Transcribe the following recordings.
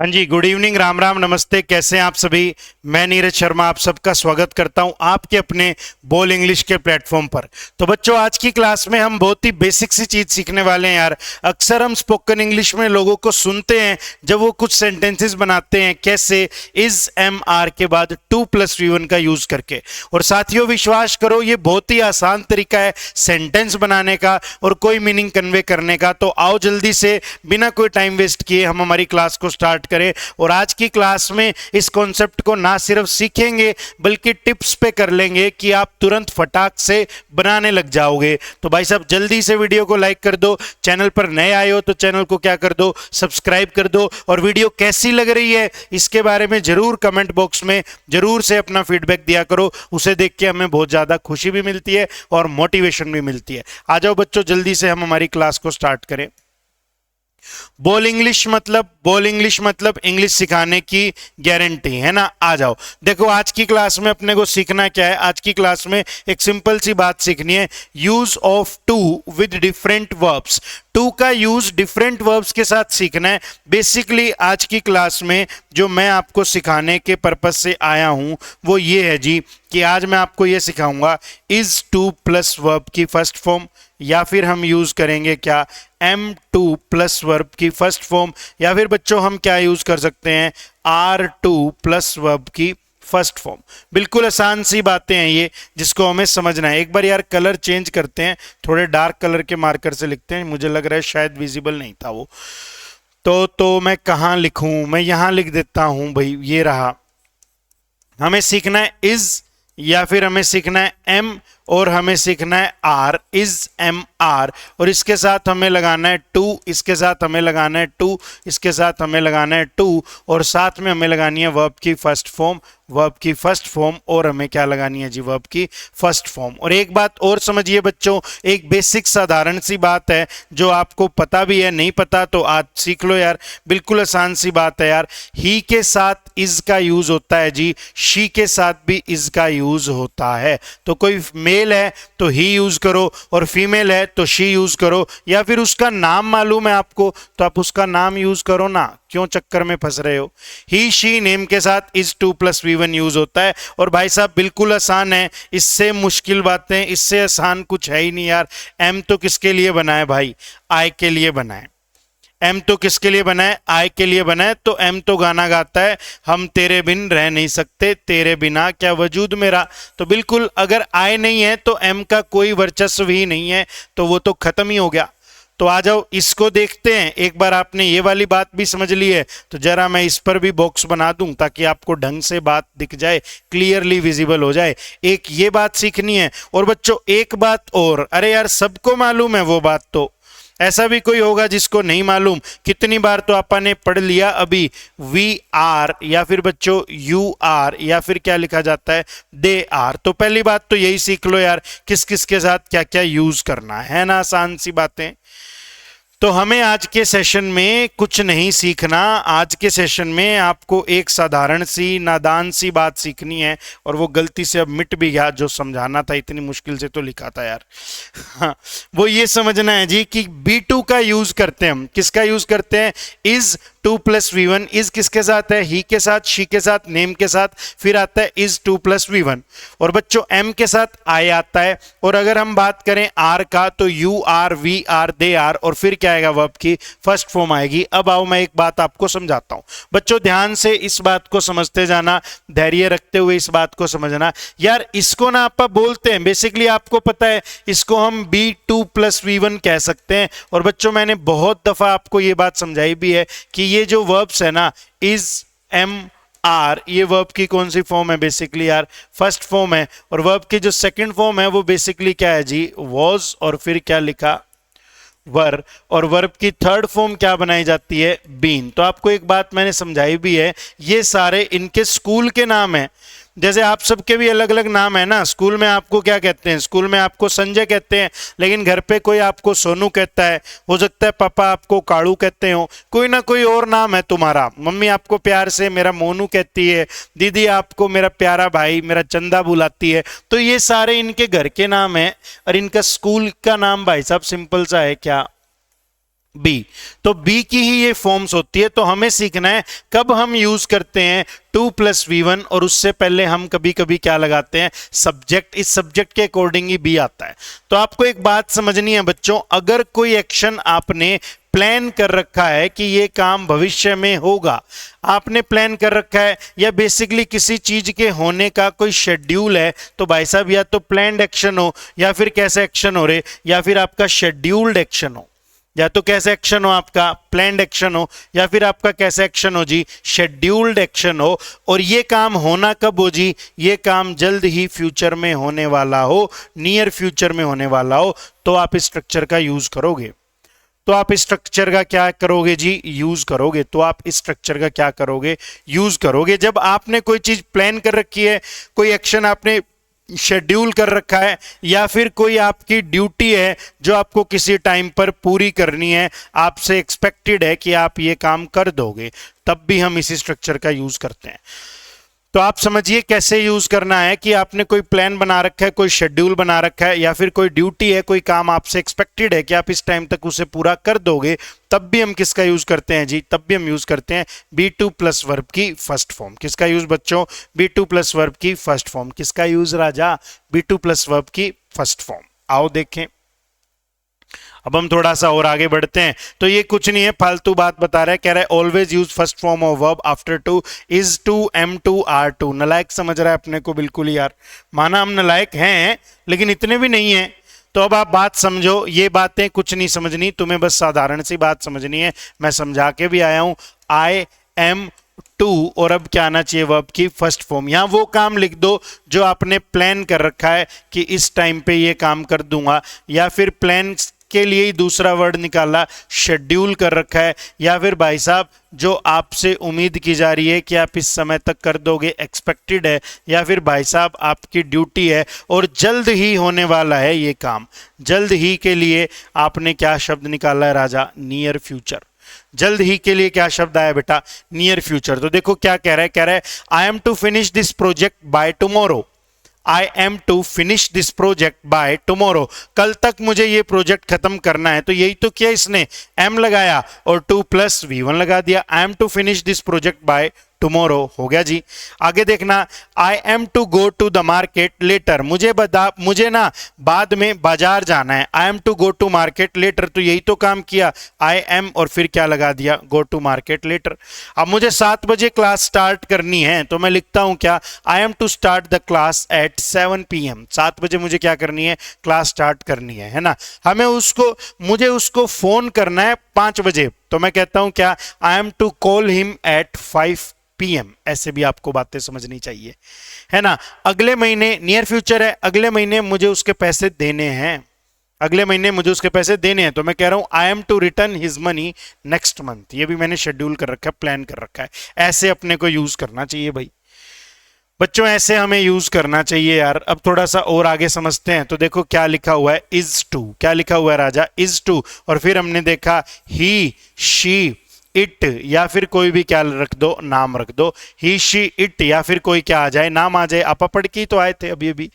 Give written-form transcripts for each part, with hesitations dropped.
हाँ जी, good evening, Ram Ram, नमस्ते। कैसे हैं आप सभी? मैं नीरज शर्मा आप सबका स्वागत करता हूं आपके अपने बोल इंग्लिश के प्लेटफॉर्म पर। तो बच्चों, आज की क्लास में हम बहुत ही बेसिक सी चीज सीखने वाले हैं यार। अक्सर हम स्पोकन इंग्लिश में लोगों को सुनते हैं जब वो कुछ सेंटेंसेस बनाते हैं, कैसे इज एम आर के बाद टू प्लस वी वन का यूज करके। और साथियों, विश्वास करो, ये बहुत ही आसान तरीका है सेंटेंस बनाने का और कोई मीनिंग कन्वे करने का। तो आओ जल्दी से बिना कोई टाइम वेस्ट किए हम हमारी क्लास को स्टार्ट करें। और आज की क्लास में इस कॉन्सेप्ट को ना सिर्फ सीखेंगे बल्कि टिप्स पे कर लेंगे कि आप तुरंत फटाक से बनाने लग जाओगे। तो भाई साहब, जल्दी से वीडियो को लाइक कर दो। चैनल पर नए आए हो तो चैनल को क्या कर दो, सब्सक्राइब कर दो। और वीडियो कैसी लग रही है इसके बारे में जरूर कमेंट बॉक्स में जरूर से अपना फीडबैक दिया करो। उसे देख के हमें बहुत ज्यादा खुशी भी मिलती है और मोटिवेशन भी मिलती है। आ जाओ बच्चों, जल्दी से हम हमारी क्लास को स्टार्ट करें। बोल इंग्लिश मतलब इंग्लिश सिखाने की गारंटी है ना। आ जाओ, देखो आज की क्लास में अपने को सीखना क्या है। आज की क्लास में एक सिंपल सी बात सीखनी है, use of to with different verbs. To का यूज डिफरेंट वर्ब्स के साथ सीखना है। बेसिकली आज की क्लास में जो मैं आपको सिखाने के पर्पज से आया हूं वो ये है जी, कि आज मैं आपको ये सिखाऊंगा इज टू प्लस वर्ब की फर्स्ट फॉर्म, या फिर हम यूज करेंगे क्या, M2 प्लस वर्ब की फर्स्ट फॉर्म, या फिर बच्चों हम क्या यूज कर सकते हैं, R2 प्लस वर्ब की फर्स्ट फॉर्म। बिल्कुल आसान सी बातें हैं ये, जिसको हमें समझना है। एक बार यार कलर चेंज करते हैं, थोड़े डार्क कलर के मार्कर से लिखते हैं। मुझे लग रहा है शायद विजिबल नहीं था वो, तो मैं कहाँ लिखूं, मैं यहां लिख देता हूं भाई, ये रहा। हमें सीखना है इज, या फिर हमें सीखना है एम, और हमें सीखना है आर, इज एम आर। और इसके साथ हमें लगाना है टू, इसके साथ हमें लगाना है टू, इसके साथ हमें लगाना है टू, और साथ में हमें लगानी है वर्ब की फर्स्ट फॉर्म, वर्ब की फर्स्ट फॉर्म, और हमें क्या लगानी है जी, वर्ब की फर्स्ट फॉर्म। और एक बात और समझिए बच्चों, एक बेसिक साधारण सी बात है जो आपको पता भी है, नहीं पता तो आज सीख लो यार। बिल्कुल आसान सी बात है यार। ही के साथ इज का यूज होता है जी, शी के साथ भी इज का यूज होता है। तो कोई मेल है तो ही यूज करो, और फीमेल है तो शी यूज करो, या फिर उसका नाम मालूम है आपको तो आप उसका नाम यूज करो ना, क्यों चक्कर में फंस रहे हो। ही शी नेम के साथ is to plus V one use होता है। और भाई साहब बिल्कुल आसान है, इससे मुश्किल बातें, इससे आसान कुछ है ही नहीं यार। एम तो किसके लिए बना है भाई, आई के लिए बना है। एम तो किसके लिए बना है, आई के लिए बना है। तो एम तो गाना गाता है, हम तेरे बिन रह नहीं सकते, तेरे बिना क्या वजूद मेरा। तो बिल्कुल, अगर आई नहीं है तो एम का कोई वर्चस्व ही नहीं है, तो वो तो खत्म ही हो गया। तो आ जाओ इसको देखते हैं। एक बार आपने ये वाली बात भी समझ ली है तो जरा मैं इस पर भी बॉक्स बना दूं ताकि आपको ढंग से बात दिख जाए, क्लियरली विजिबल हो जाए। एक ये बात सीखनी है। और बच्चों एक बात और, अरे यार सबको मालूम है वो बात, तो ऐसा भी कोई होगा जिसको नहीं मालूम। कितनी बार तो आपने ने पढ़ लिया अभी, वी आर, या फिर बच्चों यू आर, या फिर क्या लिखा जाता है, दे आर। तो पहली बात तो यही सीख लो यार, किस किस के साथ क्या क्या यूज करना है ना, आसान सी बातें। तो हमें आज के सेशन में कुछ नहीं सीखना। आज के सेशन में आपको एक साधारण सी नादान सी बात सीखनी है, और वो गलती से अब मिट भी गया, जो समझाना था इतनी मुश्किल से तो लिखा था यार। हाँ, वो ये समझना है जी कि B2 का यूज करते हैं हम, किसका यूज करते हैं, is to plus V one. Is किसके साथ है, ही के साथ, शी के साथ, नेम के साथ, फिर आता है is to plus V one. और बच्चों एम के साथ आई आता है। और अगर हम बात करें आर का तो you are, we are, they are, और फिर क्या आएगा, वर्ब की फर्स्ट फॉर्म आएगी। अब आओ मैं एक बात आपको समझाता हूं। बच्चों ध्यान से इस बात को समझते जाना, धैर्य रखते हुए इस बात को समझना यार। इसको ना आप बोलते हैं, बेसिकली आपको पता है इसको हम B2 प्लस वी वन कह सकते हैं। और बच्चों मैंने बहुत दफा आपको ये बात समझाई भी है कि ये जो वर्ब्स है ना, इज एम आर, ये वर्ब की कौन सी फॉर्म है, बेसिकली यार फर्स्ट फॉर्म है। और वर्ब की जो सेकंड फॉर्म है वो बेसिकली क्या है जी, वॉज, और फिर क्या लिखा, वर। और वर्ब की थर्ड फॉर्म क्या बनाई जाती है, बीन। तो आपको एक बात मैंने समझाई भी है, ये सारे इनके स्कूल के नाम हैं। जैसे आप सबके भी अलग अलग नाम है ना। स्कूल में आपको क्या कहते हैं, स्कूल में आपको संजय कहते हैं, लेकिन घर पे कोई आपको सोनू कहता है, हो सकता है पापा आपको काड़ू कहते हो, कोई ना कोई और नाम है तुम्हारा। मम्मी आपको प्यार से मेरा मोनू कहती है, दीदी आपको मेरा प्यारा भाई मेरा चंदा बुलाती है। तो ये सारे इनके घर के नाम हैं। और इनका स्कूल का नाम भाई साहब सिंपल सा है, क्या, बी। तो बी की ही ये फॉर्म्स होती है, तो हमें सीखना है कब हम यूज करते हैं 2+v1, और उससे पहले हम कभी कभी क्या लगाते हैं, सब्जेक्ट। इस सब्जेक्ट के अकॉर्डिंग ही बी आता है। तो आपको एक बात समझनी है बच्चों, अगर कोई एक्शन आपने प्लान कर रखा है कि ये काम भविष्य में होगा, आपने प्लान कर रखा है, या बेसिकली किसी चीज के होने का कोई शेड्यूल है, तो भाई साहब या तो प्लान्ड एक्शन हो, या फिर कैसे एक्शन हो रहे, या फिर आपका शेड्यूल्ड एक्शन हो। या तो कैसे एक्शन हो आपका, प्लान्ड एक्शन हो, या फिर आपका कैसे एक्शन हो जी, शेड्यूल्ड एक्शन हो। और ये काम होना कब हो जी, ये काम जल्द ही फ्यूचर में होने वाला हो, नियर फ्यूचर में होने वाला हो, तो आप इस स्ट्रक्चर का यूज करोगे। तो आप इस स्ट्रक्चर का क्या करोगे जी, यूज करोगे। तो आप इस स्ट्रक्चर का क्या करोगे, यूज करोगे। जब आपने कोई चीज प्लान कर रखी है, कोई एक्शन आपने शेड्यूल कर रखा है, या फिर कोई आपकी ड्यूटी है जो आपको किसी टाइम पर पूरी करनी है, आपसे एक्सपेक्टेड है कि आप ये काम कर दोगे, तब भी हम इसी स्ट्रक्चर का यूज करते हैं। तो आप समझिए कैसे यूज करना है कि आपने कोई प्लान बना रखा है, कोई शेड्यूल बना रखा है, या फिर कोई ड्यूटी है, कोई काम आपसे एक्सपेक्टेड है कि आप इस टाइम तक उसे पूरा कर दोगे, तब भी हम किसका यूज करते हैं जी, तब भी हम यूज करते हैं B2+ वर्ब की फर्स्ट फॉर्म। किसका यूज बच्चों, B2+ वर्ब की फर्स्ट फॉर्म। किसका यूज राजा, B2+ वर्ब की फर्स्ट फॉर्म। आओ देखें, अब हम थोड़ा सा और आगे बढ़ते हैं। तो ये कुछ नहीं है, फालतू बात बता रहा है, कह रहा है always use first form of verb after to, is to, am to, are to. नलायक समझ रहा है अपने को बिल्कुल ही यार, माना हम नलायक हैं लेकिन इतने भी नहीं है। तो अब आप बात समझो, ये बातें कुछ नहीं समझनी तुम्हें, बस साधारण सी बात समझनी है। मैं समझा के भी आया हूं, आई एम टू, और अब क्या आना चाहिए, वर्ब की फर्स्ट फॉर्म। यहां वो काम लिख दो जो आपने प्लान कर रखा है कि इस टाइम पे ये काम कर दूंगा, या फिर प्लान के लिए ही दूसरा वर्ड निकाला, शेड्यूल कर रखा है, या फिर भाई साहब जो आपसे उम्मीद की जा रही है कि आप इस समय तक कर दोगे, एक्सपेक्टेड है, या फिर भाई साहब आपकी ड्यूटी है और जल्द ही होने वाला है ये काम। जल्द ही के लिए आपने क्या शब्द निकाला है राजा, नियर फ्यूचर। जल्द ही के लिए क्या शब्द आया बेटा, नियर फ्यूचर। तो देखो क्या कह रहा है, कह रहा है I am to finish this project by tomorrow. I am to finish this project by tomorrow, कल तक मुझे ये प्रोजेक्ट खत्म करना है। तो यही तो किया इसने, एम लगाया और 2+v1 लगा दिया। I am to finish this project by tomorrow, हो गया जी। आगे देखना, I am to go to the market later, मुझे ना बाद में बाजार जाना है। I am to go to market later, तो यही तो काम किया, आई एम और फिर क्या लगा दिया, गो टू मार्केट लेटर। अब मुझे 7 बजे क्लास स्टार्ट करनी है, तो मैं लिखता हूं क्या, I am to start the class at 7 PM। 7 बजे मुझे क्या करनी है, क्लास स्टार्ट करनी है ना। मुझे उसको फोन करना है 5 बजे, तो मैं कहता हूं क्या, I am to call him at 5 PM। ऐसे भी आपको बातें समझनी चाहिए, है ना। अगले महीने, नियर फ्यूचर है, अगले महीने मुझे उसके पैसे देने हैं, अगले महीने मुझे उसके पैसे देने हैं, तो मैं कह रहा हूं I am to return his money next month. ये भी मैंने शेड्यूल कर रखा है, प्लान कर रखा है। ऐसे अपने को यूज करना चाहिए भाई बच्चों, ऐसे हमें यूज करना चाहिए यार। अब थोड़ा सा और आगे समझते हैं। तो देखो क्या लिखा हुआ है, इज टू। क्या लिखा हुआ है राजा, इज टू। और फिर हमने देखा ही, शी, इट, या फिर कोई भी क्या रख दो, नाम रख दो, ही, शी, इट, या फिर कोई क्या आ जाए, नाम आ जाए। आप पढ़ के तो आए थे अभी अभी।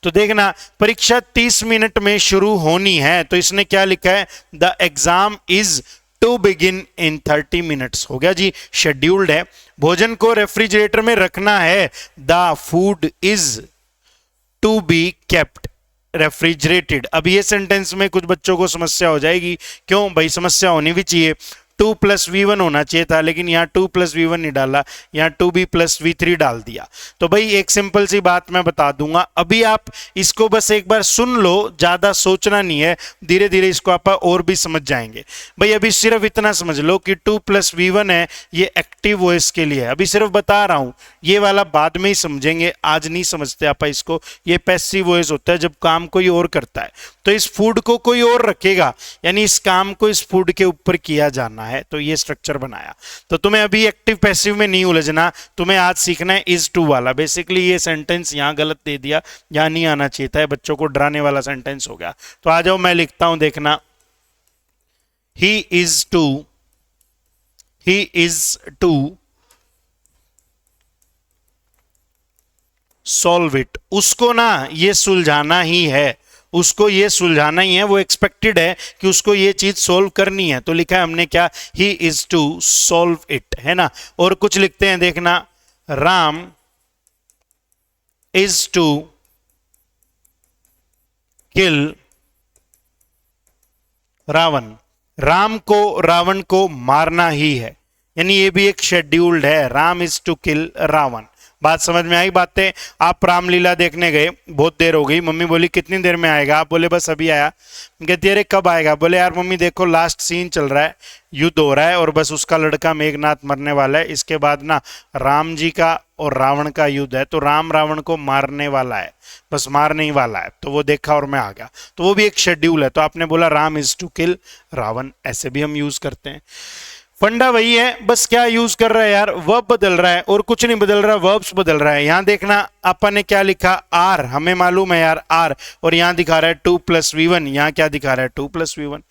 तो देखना, परीक्षा 30 मिनट में शुरू होनी है, तो इसने क्या लिखा है, the exam is to begin in 30 minutes. हो गया जी, शेड्यूल्ड है। भोजन को रेफ्रिजरेटर में रखना है, the food is to be kept refrigerated. अब ये सेंटेंस में कुछ बच्चों को समस्या हो जाएगी, क्यों भाई, समस्या होनी भी चाहिए। 2+v1 होना चाहिए था, लेकिन यहाँ 2+v1 नहीं डाला, यहाँ 2b+v3 डाल दिया। तो भाई एक सिंपल सी बात मैं बता दूंगा, अभी आप इसको बस एक बार सुन लो, ज्यादा सोचना नहीं है, धीरे धीरे इसको आप और भी समझ जाएंगे। भाई अभी सिर्फ इतना समझ लो कि 2+v1 है, ये एक्टिव वॉइस के लिए है। अभी सिर्फ बता रहा हूं, ये वाला बाद में ही समझेंगे, आज नहीं समझते आप इसको। ये पैसिव वॉइस होता है जब काम कोई और करता है, तो इस फूड को कोई और रखेगा, यानी इस काम को इस फूड के ऊपर किया जाना है, तो ये स्ट्रक्चर बनाया। तो तुम्हें अभी एक्टिव पैसिव में नहीं उलझना, तुम्हें आज सीखना है इज टू वाला। बेसिकली ये सेंटेंस यहां गलत दे दिया, यहां नहीं आना चाहिए था, बच्चों को डराने वाला सेंटेंस हो गया। तो आ जाओ, मैं लिखता हूं, देखना, he is to solve it. उसको ना ये सुलझाना ही है, उसको ये सुलझाना ही है, वो एक्सपेक्टेड है कि उसको ये चीज सोल्व करनी है, तो लिखा है हमने क्या, he is to solve it, है ना। और कुछ लिखते हैं, देखना, Ram is to kill Ravan, Ram को रावण को मारना ही है, यानी ये भी एक शेड्यूल्ड है, Ram is to kill Ravan. बात समझ में आई बातें। आप रामलीला देखने गए, बहुत देर हो गई, मम्मी बोली कितनी देर में आएगा, आप बोले बस अभी आया। कहती अरे कब आएगा, बोले यार मम्मी देखो लास्ट सीन चल रहा है, युद्ध हो रहा है और बस उसका लड़का मेघनाथ मरने वाला है, इसके बाद ना राम जी का और रावण का युद्ध है, तो राम रावण को मारने वाला है, बस मारने ही वाला है। तो वो देखा और मैं आ गया, तो वो भी एक शेड्यूल है। तो आपने बोला Ram is to kill Ravan, ऐसे भी हम यूज करते हैं। फंडा वही है, बस क्या यूज कर रहा है यार, वर्ब बदल रहा है और कुछ नहीं बदल रहा, वर्ब्स बदल रहा है। यहां देखना अपन ने क्या लिखा, आर, हमें मालूम है यार आर, और यहां दिखा रहा है 2+V1, यहां क्या दिखा रहा है 2+V1।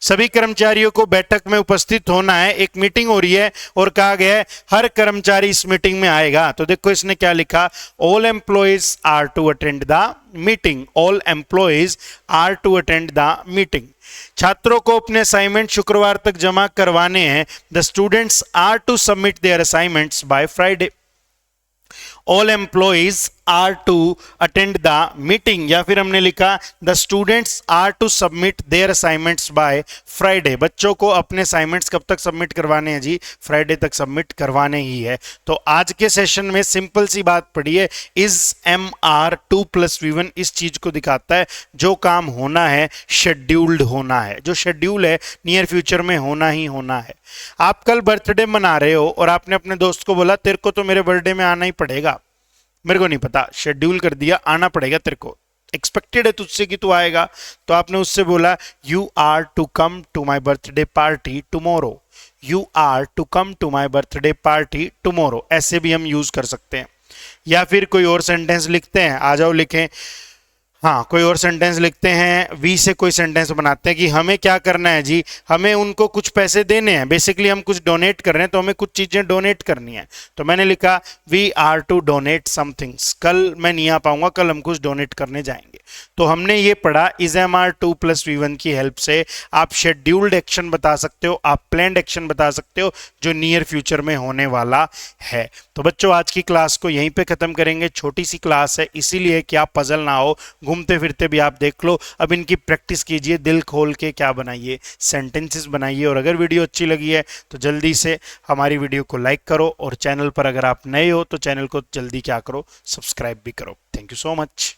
सभी कर्मचारियों को बैठक में उपस्थित होना है, एक मीटिंग हो रही है और कहा गया है हर कर्मचारी इस मीटिंग में आएगा। तो देखो इसने क्या लिखा, all employees are to attend the meeting, all employees are to attend the meeting. छात्रों को अपने असाइनमेंट शुक्रवार तक जमा करवाने हैं, the students are to submit their assignments by Friday. All employees are to attend the meeting, या फिर हमने लिखा the students are to submit their assignments by Friday. बच्चों को अपने असाइनमेंट्स कब तक सबमिट करवाने हैं जी, फ्राइडे तक सबमिट करवाने ही है। तो आज के सेशन में सिंपल सी बात पढ़ी है, इज एम आर 2+V1 इस चीज को दिखाता है, जो काम होना है शेड्यूल्ड होना है, जो शेड्यूल है नियर फ्यूचर में होना ही होना है। आप कल बर्थडे मना रहे हो और आपने अपने दोस्त को बोला तेरे को तो मेरे बर्थडे में आना ही पड़ेगा, मेरे को नहीं पता, शेड्यूल कर दिया, आना पड़ेगा तेरे को, एक्सपेक्टेड है तुझसे कि तू आएगा। तो आपने उससे बोला you are to come to my birthday party tomorrow, you are to come to my birthday party tomorrow, ऐसे भी हम यूज कर सकते हैं। या फिर कोई और सेंटेंस लिखते हैं, आ जाओ लिखें, हाँ कोई और सेंटेंस लिखते हैं, वी से कोई सेंटेंस बनाते हैं कि हमें क्या करना है जी, हमें उनको कुछ पैसे देने हैं, बेसिकली हम कुछ डोनेट कर रहे हैं, तो हमें कुछ चीजें डोनेट करनी है। तो मैंने लिखा we are to donate somethings, कल मैं नहीं आ पाऊंगा, कल हम कुछ डोनेट करने जाएंगे। तो हमने ये पढ़ा, इज एम आर 2+V1 की हेल्प से आप शेड्यूल्ड एक्शन बता सकते हो, आप प्लान्ड एक्शन बता सकते हो जो नियर फ्यूचर में होने वाला है। तो बच्चों आज की क्लास को यहीं पे खत्म करेंगे, छोटी सी क्लास है इसीलिए कि आप पजल ना हो, घूमते फिरते भी आप देख लो। अब इनकी प्रैक्टिस कीजिए, दिल खोल के क्या बनाइए, सेंटेंसेस बनाइए। और अगर वीडियो अच्छी लगी है तो जल्दी से हमारी वीडियो को लाइक करो, और चैनल पर अगर आप नए हो तो चैनल को जल्दी क्या करो, सब्सक्राइब भी करो। Thank you so much.